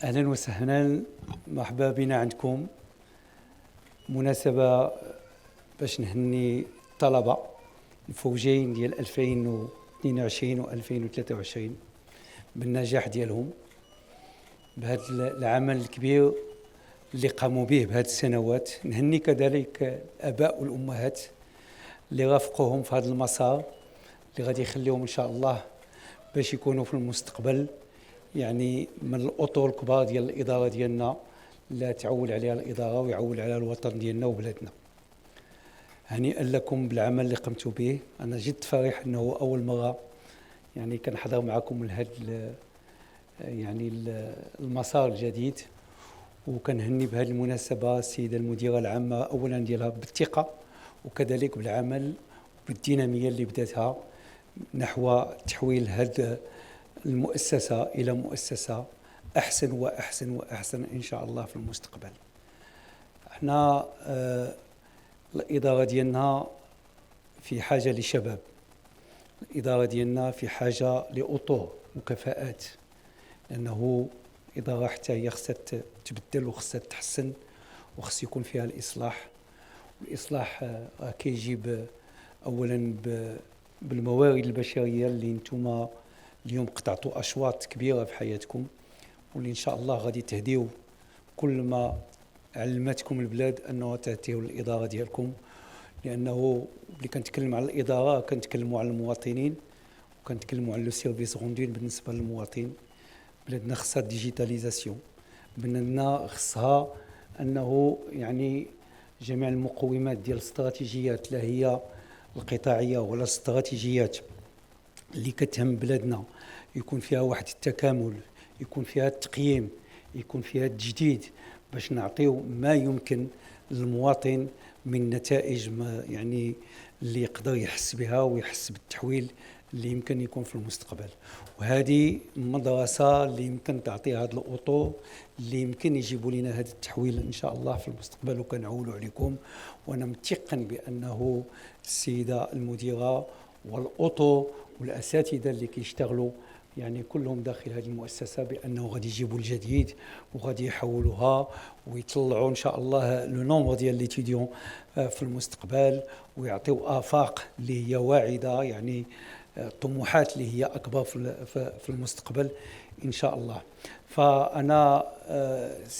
أهلا وسهلا، مرحبا بنا عندكم. مناسبة باش نهني الطلبة الفوجين ديال 2022 و 2023 بالنجاح ديالهم بهذا العمل الكبير اللي قاموا به بهذه السنوات. نهني كذلك الآباء والأمهات اللي رافقوهم في هذا المسار اللي غادي يخليهم إن شاء الله باش يكونوا في المستقبل يعني من الأطر الكبار ديال الإدارة ديالنا اللي تعول عليها الإدارة ويعول عليها الوطن ديالنا وبلادنا. هنيئا لكم بالعمل اللي قمتوا به. أنا جد فرح أنه أول مرة يعني كنحضر معكم لهذا يعني المسار الجديد، وكنهني بهذه المناسبة السيدة المديرة العامة أولا ديالها بالثقة وكذلك بالعمل والدينامية اللي بداتها نحو تحويل هذه المؤسسة إلى مؤسسة أحسن وأحسن وأحسن إن شاء الله في المستقبل. احنا الإدارة ديالنا في حاجة لشباب، الإدارة ديالنا في حاجة لأطر وكفاءات، لأنه إدارة حتى هي خصها تبدل وخصها تحسن وخص يكون فيها الإصلاح. والإصلاح كيجيب أولا بالموارد البشرية اللي انتم اليوم قطعتوا أشواط كبيرة في حياتكم، واللي إن شاء الله غادي تهديو كل ما علمتكم البلاد أنه تهديو الإدارة ديالكم. لأنه اللي كنتكلم على الإدارة كنتكلموا على المواطنين وكنتكلموا على لو سيرفيس غوندين بالنسبة للمواطن. بلادنا خصها ديجيتاليزاسيون، بلادنا خصها أنه يعني جميع المقومات ديال الاستراتيجيات لا هي القطاعية ولا الاستراتيجيات اللي كتهم بلادنا يكون فيها واحد التكامل، يكون فيها التقييم، يكون فيها التجديد باش نعطيو ما يمكن للمواطن من نتائج ما يعني اللي يقدر يحس بها ويحس بالتحويل اللي يمكن يكون في المستقبل. وهذه المدرسة اللي يمكن تعطي هذا الأطر اللي يمكن يجيبوا لنا هذا التحويل إن شاء الله في المستقبل، وكنعولوا عليكم. وأنا متيقن بأنه السيدة المديرة والأطر والأساتذة اللي كيشتغلوا يعني كلهم داخل هذه المؤسسة بأنه غادي يجيبوا الجديد وغادي يحولوها ويطلعوا إن شاء الله لو نومبر ديال ليتيديون في المستقبل، ويعطيوا آفاق اللي هي واعدة، يعني طموحات اللي هي أكبر في المستقبل إن شاء الله. فأنا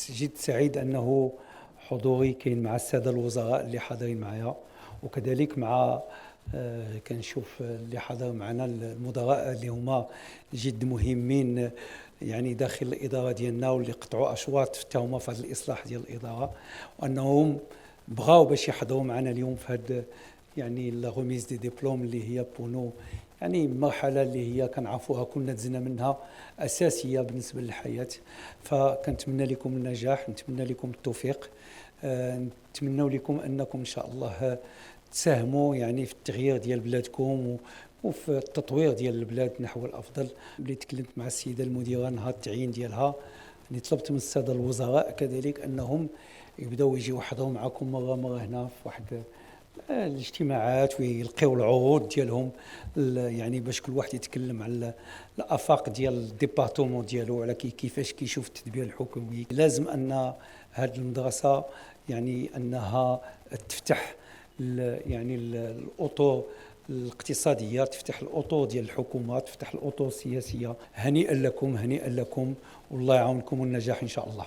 جد سعيد أنه حضوري كاين مع السادة الوزراء اللي حاضرين معايا، وكذلك مع كنشوف اللي حضر معنا المدراء اللي هما جد مهمين يعني داخل الإدارة ديالنا واللي قطعوا أشواط حتى هما في هذا الإصلاح ديال الإدارة، وأنهم بغاو باش يحضروا معنا اليوم في هذا يعني لا غوميز دي ديبلوم اللي هي بونو يعني مرحلة اللي هي كنعرفوها كلنا دزنا منها أساسية بالنسبة للحياة. فكنتمنى لكم النجاح، نتمنى لكم التوفيق، نتمنى لكم أنكم إن شاء الله تساهموا يعني في التغيير ديال بلادكم وفي التطوير ديال البلاد نحو الأفضل. اللي تكلمت مع السيدة المديرة نهار التعيين ديالها، اللي طلبت من السادة الوزراء كذلك أنهم يبداو يجيو يحضروا معكم مرة هنا في واحد الاجتماعات ويلقيوا العروض ديالهم يعني باش كل واحد يتكلم على الآفاق ديال الديبارتمون ديالو على كيفاش كيشوف التدبير الحكومي. لازم أن هذه المدرسة يعني أنها تفتح يعني الأطر الاقتصادية، تفتح الأطر ديال الحكومة، تفتح الأطر السياسية. هنيئا لكم، هنيئا لكم، والله يعاونكم والنجاح إن شاء الله.